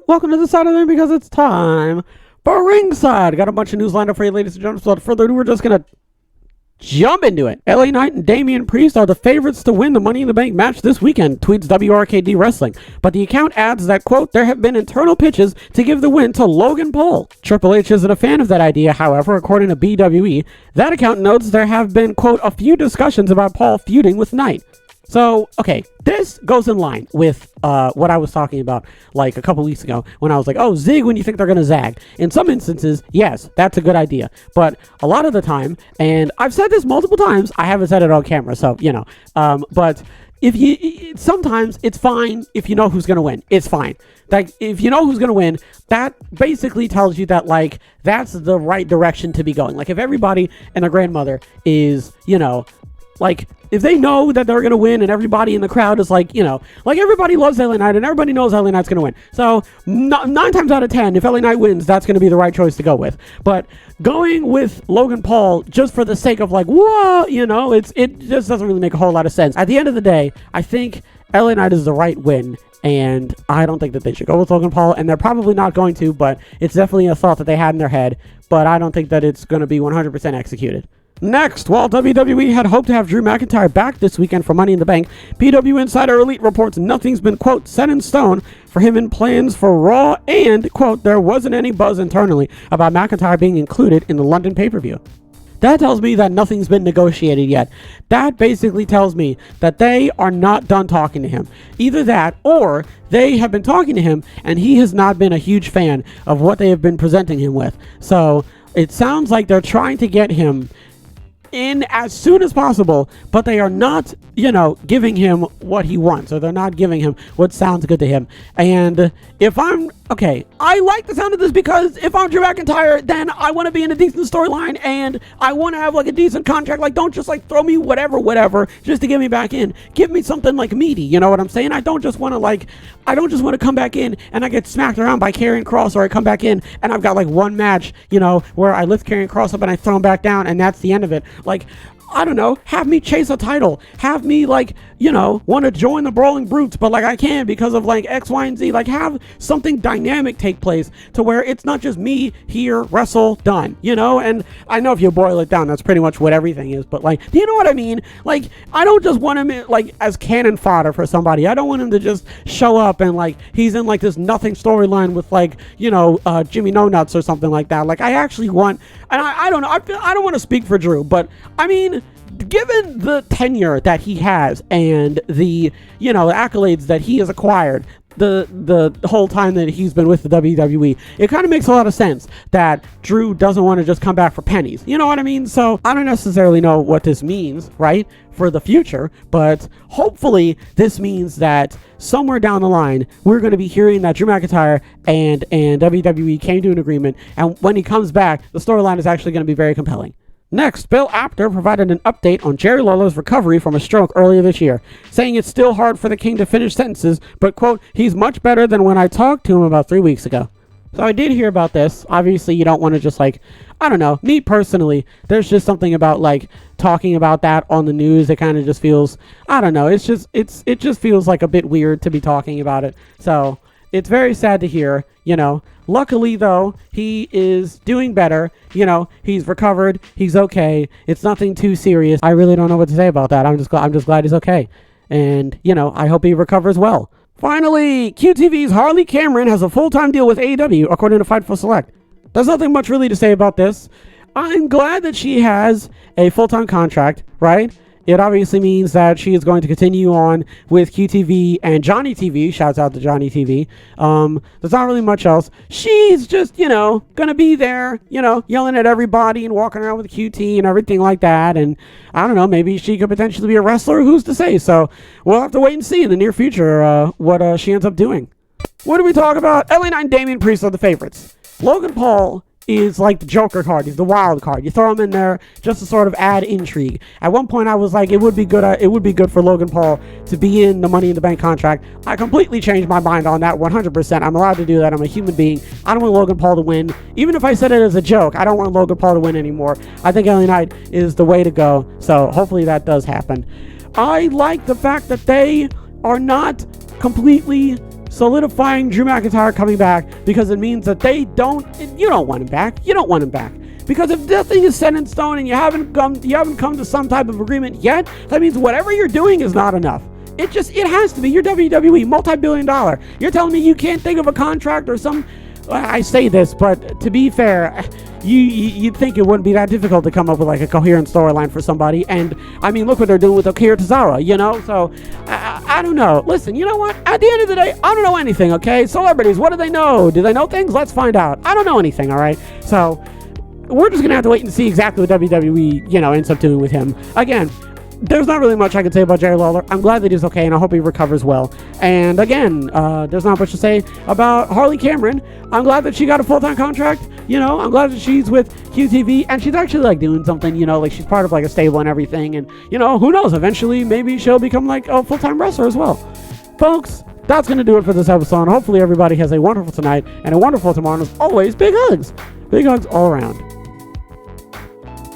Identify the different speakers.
Speaker 1: Welcome to the side of the ring because it's time for Ringside. Got a bunch of news lined up for you, ladies and gentlemen. So without further ado, we're just going to jump into it. LA Knight and Damian Priest are the favorites to win the Money in the Bank match this weekend, tweets WRKD Wrestling. But the account adds that, quote, there have been internal pitches to give the win to Logan Paul. Triple H isn't a fan of that idea, however, according to BWE. That account notes there have been, quote, a few discussions about Paul feuding with Knight. So, okay, this goes in line with what I was talking about like a couple weeks ago when I was like, oh, zig when you think they're going to zag. In some instances, yes, that's a good idea. But a lot of the time, and I've said this multiple times, I haven't said it on camera, so, you know. But sometimes it's fine if you know who's going to win. It's fine. Like, if you know who's going to win, that basically tells you that, like, that's the right direction to be going. Like, if everybody and their grandmother is, you know, like, if they know that they're going to win and everybody in the crowd is like, you know, like everybody loves LA Knight and everybody knows LA Knight's going to win. So 9 times out of 10, if LA Knight wins, that's going to be the right choice to go with. But going with Logan Paul just for the sake of like, whoa, you know, it just doesn't really make a whole lot of sense. At the end of the day, I think LA Knight is the right win. And I don't think that they should go with Logan Paul, and they're probably not going to, but it's definitely a thought that they had in their head. But I don't think that it's going to be 100% executed. Next, while WWE had hoped to have Drew McIntyre back this weekend for Money in the Bank, PW Insider Elite reports nothing's been, quote, set in stone for him in plans for Raw, and, quote, there wasn't any buzz internally about McIntyre being included in the London pay-per-view. That tells me that nothing's been negotiated yet. That basically tells me that they are not done talking to him. Either that, or they have been talking to him, and he has not been a huge fan of what they have been presenting him with. So, it sounds like they're trying to get him in as soon as possible, but they are not, you know, giving him what he wants, or they're not giving him what sounds good to him. And if I'm okay, I like the sound of this because if I'm Drew McIntyre, then I want to be in a decent storyline and I want to have like a decent contract. Like, don't just like throw me whatever just to get me back in. Give me something like meaty, you know what I'm saying? I don't just want to come back in and I get smacked around by Karrion Kross, or I come back in and I've got like one match, you know, where I lift Karrion Kross up and I throw him back down and that's the end of it. Like, I don't know, have me chase a title, have me like, you know, want to join the Brawling Brutes, but like I can't because of like X, Y, and Z. Like, have something dynamic take place to where it's not just me here, wrestle, done, you know? And I know if you boil it down, that's pretty much what everything is, but like, do you know what I mean? Like, I don't just want him like as cannon fodder for somebody. I don't want him to just show up and like he's in like this nothing storyline with like, you know, Jimmy No Nuts or something like that. Like, I actually want, and I don't know, I don't want to speak for Drew, but I mean, given the tenure that he has and the, you know, accolades that he has acquired the whole time that he's been with the WWE, it kind of makes a lot of sense that Drew doesn't want to just come back for pennies. You know what I mean? So I don't necessarily know what this means, right, for the future, but hopefully this means that somewhere down the line, we're going to be hearing that Drew McIntyre and WWE came to an agreement, and when he comes back, the storyline is actually going to be very compelling. Next, Bill Apter provided an update on Jerry Lawler's recovery from a stroke earlier this year, saying it's still hard for the King to finish sentences, but, quote, he's much better than when I talked to him about 3 weeks ago. So I did hear about this. Obviously, you don't want to just like, I don't know, me personally, there's just something about like talking about that on the news. It kind of just feels, I don't know, it just feels like a bit weird to be talking about it. So it's very sad to hear, you know. Luckily, though, he is doing better. You know, he's recovered. He's okay. It's nothing too serious. I really don't know what to say about that. I'm just glad he's okay. And, you know, I hope he recovers well. Finally, QTV's Harley Cameron has a full-time deal with AEW, according to Fightful Select. There's nothing much really to say about this. I'm glad that she has a full-time contract, right? It obviously means that she is going to continue on with QTV and Johnny TV. Shouts out to Johnny TV. There's not really much else. She's just, you know, gonna be there, you know, yelling at everybody and walking around with QT and everything like that. And I don't know, maybe she could potentially be a wrestler. Who's to say? So we'll have to wait and see in the near future what she ends up doing. What do we talk about? LA Knight and Damian Priest are the favorites. Logan Paul is like the Joker card. He's the wild card. You throw him in there just to sort of add intrigue. At one point I was like, it would be good for Logan Paul to be in the Money in the Bank contract. I completely changed my mind on that 100%. I'm allowed to do that. I'm a human being. I don't want Logan Paul to win. Even if I said it as a joke, I don't want Logan Paul to win anymore. I think LA Knight is the way to go. So hopefully that does happen. I like the fact that they are not completely solidifying Drew McIntyre coming back, because it means that you don't want him back. You don't want him back. Because if nothing is set in stone and you haven't come to some type of agreement yet, that means whatever you're doing is not enough. It has to be. You're WWE, multi-billion dollar. You're telling me you can't think of a contract or some... I say this, but to be fair, you'd think it wouldn't be that difficult to come up with like a coherent storyline for somebody. And I mean, look what they're doing with Akira Tozawa, you know? So I don't know. Listen, you know what? At the end of the day, I don't know anything, okay? Celebrities, what do they know? Do they know things? Let's find out. I don't know anything, all right? So we're just going to have to wait and see exactly what WWE, ends up doing with him. Again, there's not really much I can say about Jerry Lawler. I'm glad that he's okay, and I hope he recovers well. And again, there's not much to say about Harley Cameron. I'm glad that she got a full-time contract. I'm glad that she's with QTV, and she's actually like doing something, like she's part of like a stable and everything. And, who knows? Eventually, maybe she'll become like a full-time wrestler as well. Folks, that's going to do it for this episode. Hopefully everybody has a wonderful tonight and a wonderful tomorrow. And as always, big hugs. Big hugs all around.